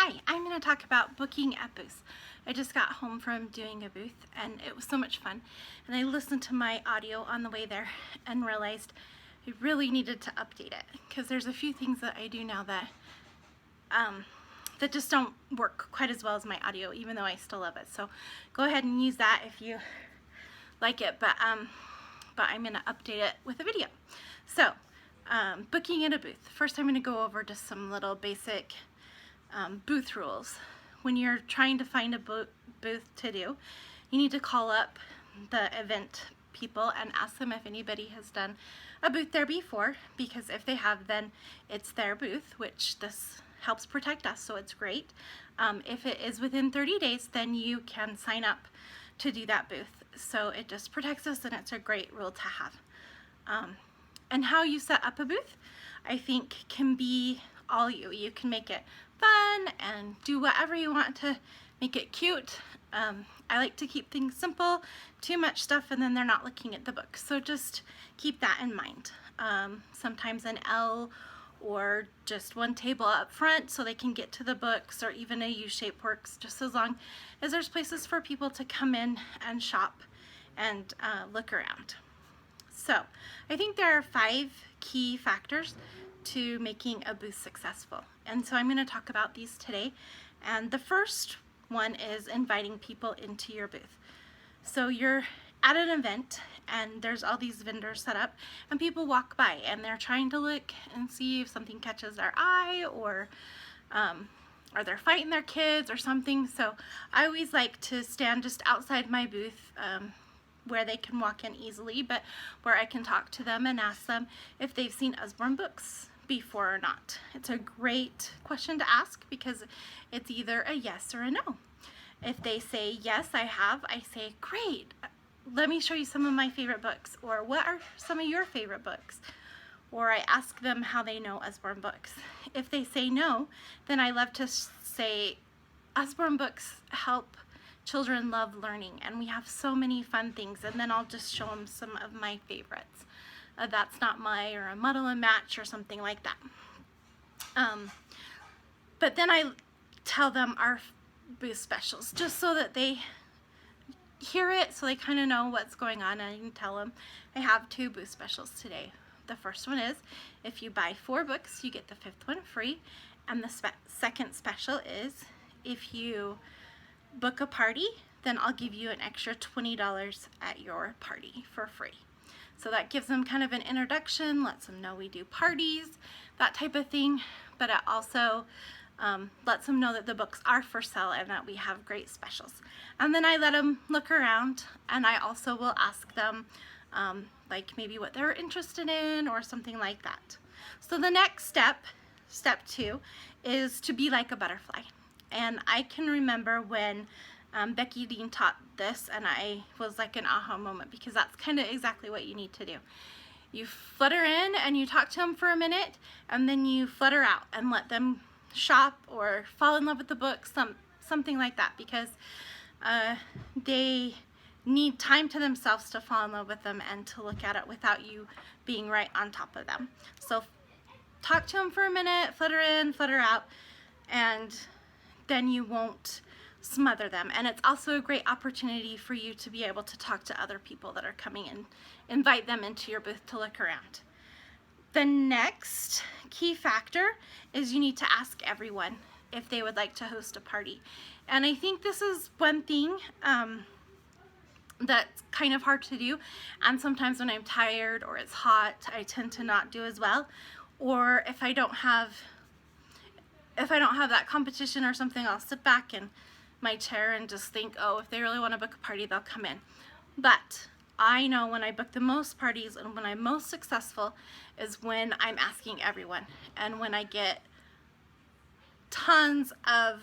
Hi, I'm going to talk about booking at booths. I just got home from doing a booth and it was so much fun. And I listened to my audio on the way there and realized I really needed to update it because there's a few things that I do now that that just don't work quite as well as my audio, even though I still love it. So go ahead and use that if you like it, but I'm going to update it with a video. So booking at a booth. First I'm going to go over just some little basic booth rules. When you're trying to find a booth to do, you need to call up the event people and ask them if anybody has done a booth there before, because if they have, then it's their booth, which this helps protect us, so it's great. If it is within 30 days, then you can sign up to do that booth. So it just protects us and it's a great rule to have. And how you set up a booth, I think, can be all you. You can make it fun and do whatever you want to make it cute. I like to keep things simple, too much stuff, and then they're not looking at the book. So just keep that in mind. Sometimes an L or just one table up front so they can get to the books, or even a U-shape works, just as long as there's places for people to come in and shop and look around. So I think there are 5 key factors to making a booth successful. And so I'm going to talk about these today. And the first one is inviting people into your booth. So you're at an event and there's all these vendors set up and people walk by and they're trying to look and see if something catches their eye, or they're fighting their kids or something. So I always like to stand just outside my booth, where they can walk in easily, but where I can talk to them and ask them if they've seen Usborne books before or not. It's a great question to ask because it's either a yes or a no. If they say yes, I have, I say great, let me show you some of my favorite books, or what are some of your favorite books, or I ask them how they know Usborne books. If they say no, then I love to say Usborne books help children love learning and we have so many fun things, and then I'll just show them some of my favorites. That's Not My, or A Muddle and Match, or something like that. But then I tell them our booth specials just so that they hear it, so they kind of know what's going on. And I can tell them I have 2 booth specials today. The first one is if you buy 4 books you get the 5th one free, and the second special is if you book a party, then I'll give you an extra $20 at your party for free. So that gives them kind of an introduction, lets them know we do parties, that type of thing, but it also lets them know that the books are for sale and that we have great specials. And then I let them look around, and I also will ask them like maybe what they're interested in or something like that. So the next step 2, is to be like a butterfly. And I can remember when Becky Dean taught this, and I was like an aha moment, because that's kind of exactly what you need to do. You flutter in and you talk to them for a minute, and then you flutter out and let them shop or fall in love with the book, something like that, because they need time to themselves to fall in love with them and to look at it without you being right on top of them. So talk to them for a minute, flutter in, flutter out, and then you won't smother them. And it's also a great opportunity for you to be able to talk to other people that are coming in, invite them into your booth to look around. The next key factor is you need to ask everyone if they would like to host a party. And I think this is one thing that's kind of hard to do, and sometimes when I'm tired or it's hot I tend to not do as well, or if I don't have that competition or something, I'll sit back in my chair and just think, oh, if they really want to book a party, they'll come in. But I know when I book the most parties and when I'm most successful is when I'm asking everyone, and when I get tons of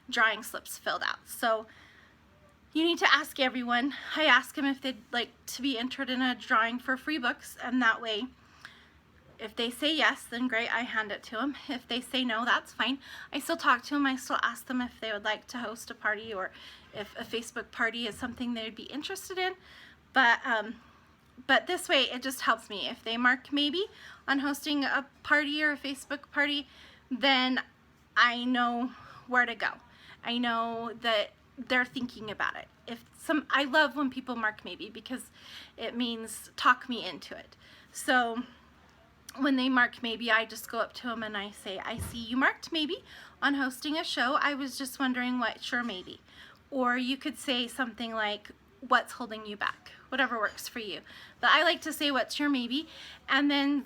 drawing slips filled out. So you need to ask everyone. I ask them if they'd like to be entered in a drawing for free books, and that way if they say yes, then great, I hand it to them. If they say no, that's fine. I still talk to them. I still ask them if they would like to host a party, or if a Facebook party is something they would be interested in. But this way, it just helps me. If they mark maybe on hosting a party or a Facebook party, then I know where to go. I know that they're thinking about it. I love when people mark maybe, because it means talk me into it. So when they mark maybe, I just go up to them and I say, I see you marked maybe on hosting a show. I was just wondering what's your maybe. Or you could say something like, what's holding you back? Whatever works for you. But I like to say, what's your maybe? And then,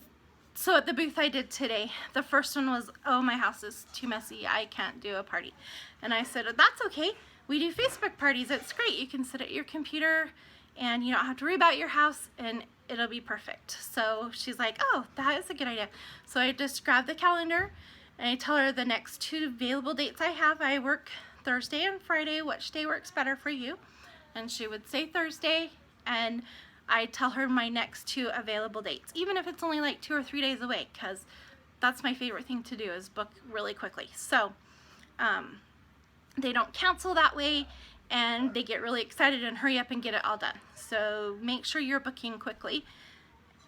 so at the booth I did today, the first one was, oh, my house is too messy, I can't do a party. And I said, that's okay. We do Facebook parties. It's great. You can sit at your computer and you don't have to worry about your house, and it'll be perfect. So she's like, oh, that is a good idea. So I just grab the calendar and I tell her the next 2 available dates I have. I work Thursday and Friday. Which day works better for you? And she would say Thursday, and I tell her my next 2 available dates, even if it's only like 2 or 3 days away, because that's my favorite thing to do, is book really quickly. So they don't cancel that way, and they get really excited and hurry up and get it all done. So make sure you're booking quickly,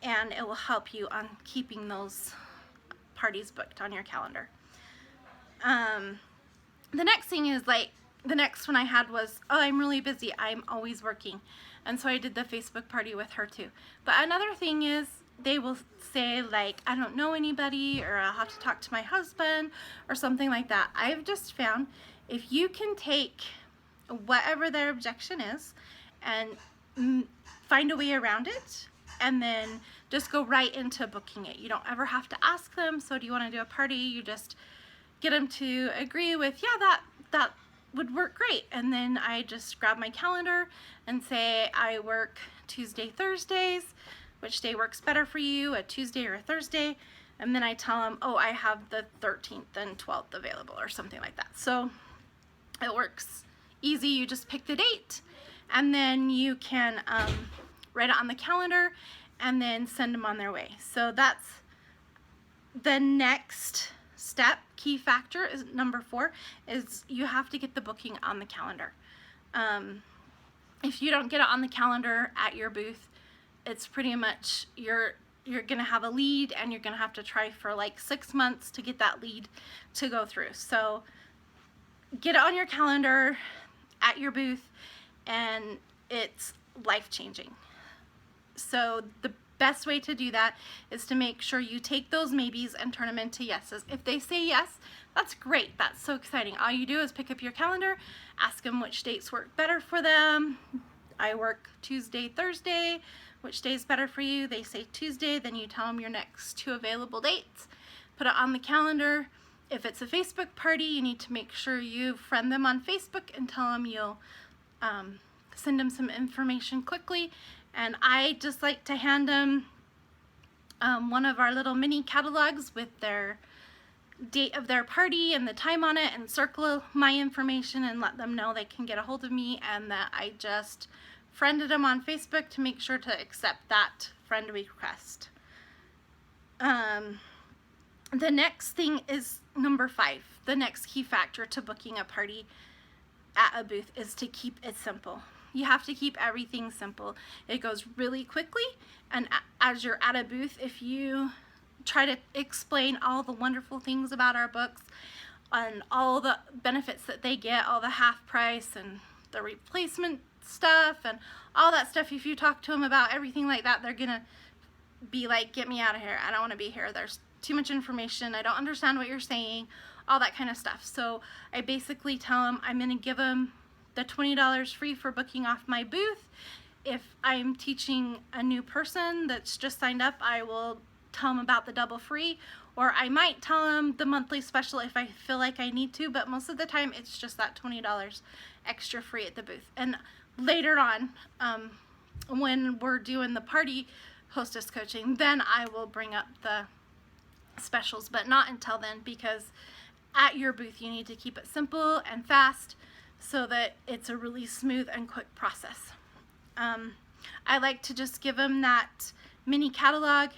and it will help you on keeping those parties booked on your calendar. The next thing is, like, the next one I had was, oh, I'm really busy, I'm always working. And so I did the Facebook party with her too. But another thing is, they will say, like, I don't know anybody, or I'll have to talk to my husband, or something like that. I've just found if you can take whatever their objection is and find a way around it, and then just go right into booking it. You don't ever have to ask them, so do you want to do a party? You just get them to agree with, yeah, that would work great. And then I just grab my calendar and say, I work Tuesday, Thursdays. Which day works better for you, a Tuesday or a Thursday? And then I tell them, oh, I have the 13th and 12th available, or something like that. So it works easy. You just pick the date, and then you can write it on the calendar and then send them on their way. So that's the next step. Key factor is number 4, is you have to get the booking on the calendar. If you don't get it on the calendar at your booth, it's pretty much you're gonna have a lead, and you're gonna have to try for like 6 months to get that lead to go through. So get it on your calendar at your booth, and it's life-changing. So the best way to do that is to make sure you take those maybes and turn them into yeses. If they say yes, that's great. That's so exciting. All you do is pick up your calendar, ask them which dates work better for them. I work Tuesday, Thursday. Which day is better for you? They say Tuesday. Then you tell them your next 2 available dates. Put it on the calendar. If it's a Facebook party, you need to make sure you friend them on Facebook and tell them you'll send them some information quickly. And I just like to hand them one of our little mini catalogs with their date of their party and the time on it, and circle my information and let them know they can get a hold of me, and that I just friended them on Facebook to make sure to accept that friend request. The next thing is number 5. The next key factor to booking a party at a booth is to keep it simple. You have to keep everything simple. It goes really quickly, and as you're at a booth, if you try to explain all the wonderful things about our books and all the benefits that they get, all the half price and the replacement stuff and all that stuff, if you talk to them about everything like that, they're gonna be like, get me out of here, I don't want to be here, there's too much information, I don't understand what you're saying, all that kind of stuff. So I basically tell them I'm gonna give them the $20 free for booking off my booth. If I'm teaching a new person that's just signed up, I will tell them about the double free, or I might tell them the monthly special if I feel like I need to, but most of the time it's just that $20 extra free at the booth. And later on, when we're doing the party hostess coaching, then I will bring up the specials, but not until then, because at your booth you need to keep it simple and fast so that it's a really smooth and quick process. I like to just give them that mini catalog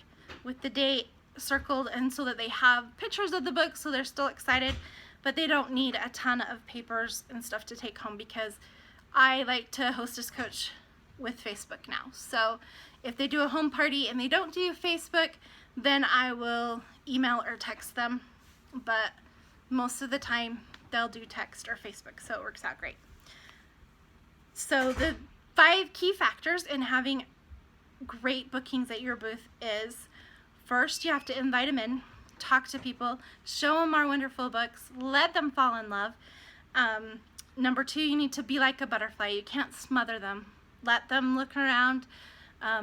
with the date circled, and so that they have pictures of the book, so they're still excited, but they don't need a ton of papers and stuff to take home, because I like to hostess coach with Facebook now. So if they do a home party and they don't do Facebook, then I will email or text them. But most of the time they'll do text or Facebook, so it works out great. So the 5 key factors in having great bookings at your booth is, first, you have to invite them in, talk to people, show them our wonderful books, let them fall in love. Number 2, you need to be like a butterfly. You can't smother them. Let them look around.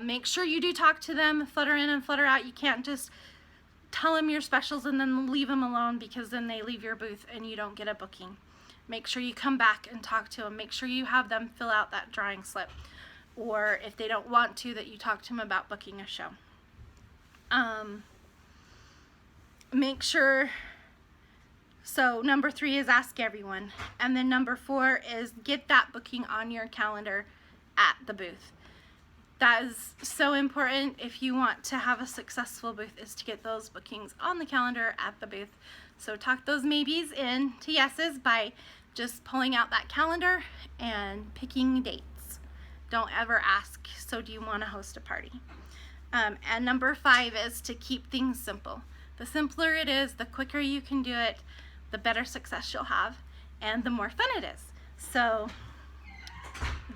Make sure you do talk to them, flutter in and flutter out. You can't just tell them your specials and then leave them alone, because then they leave your booth and you don't get a booking. Make sure you come back and talk to them. Make sure you have them fill out that drawing slip. Or if they don't want to, that you talk to them about booking a show. Make sure, so number 3 is ask everyone. And then number 4 is get that booking on your calendar at the booth. That is so important if you want to have a successful booth, is to get those bookings on the calendar at the booth. So talk those maybes into yeses by just pulling out that calendar and picking dates. Don't ever ask, so do you want to host a party? And number 5 is to keep things simple. The simpler it is, the quicker you can do it, the better success you'll have, and the more fun it is. So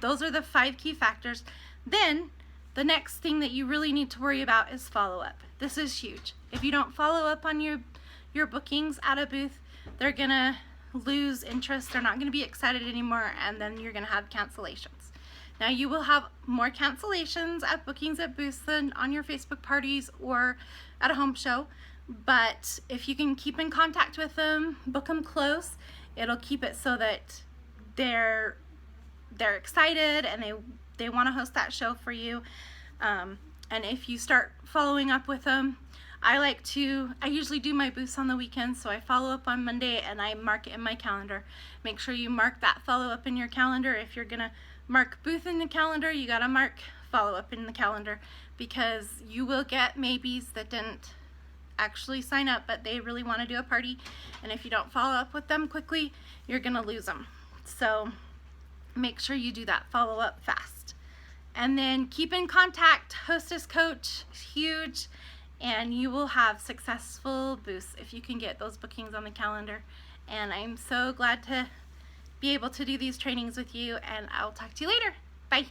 those are the 5 key factors. Then the next thing that you really need to worry about is follow-up. This is huge. If you don't follow up on your bookings at a booth, they're gonna lose interest, they're not gonna be excited anymore, and then you're gonna have cancellations. Now, you will have more cancellations at bookings at booths than on your Facebook parties or at a home show, but if you can keep in contact with them, book them close, it'll keep it so that they're excited and they want to host that show for you. And if you start following up with them, I usually do my booths on the weekends, so I follow up on Monday and I mark it in my calendar. Make sure you mark that follow up in your calendar. If you're gonna mark booth in the calendar, you gotta mark follow up in the calendar, because you will get maybes that didn't actually sign up, but they really want to do a party, and if you don't follow up with them quickly, you're gonna lose them. So make sure you do that follow up fast. And then keep in contact. Hostess Coach is huge, and you will have successful booths if you can get those bookings on the calendar. And I'm so glad to be able to do these trainings with you, and I'll talk to you later. Bye.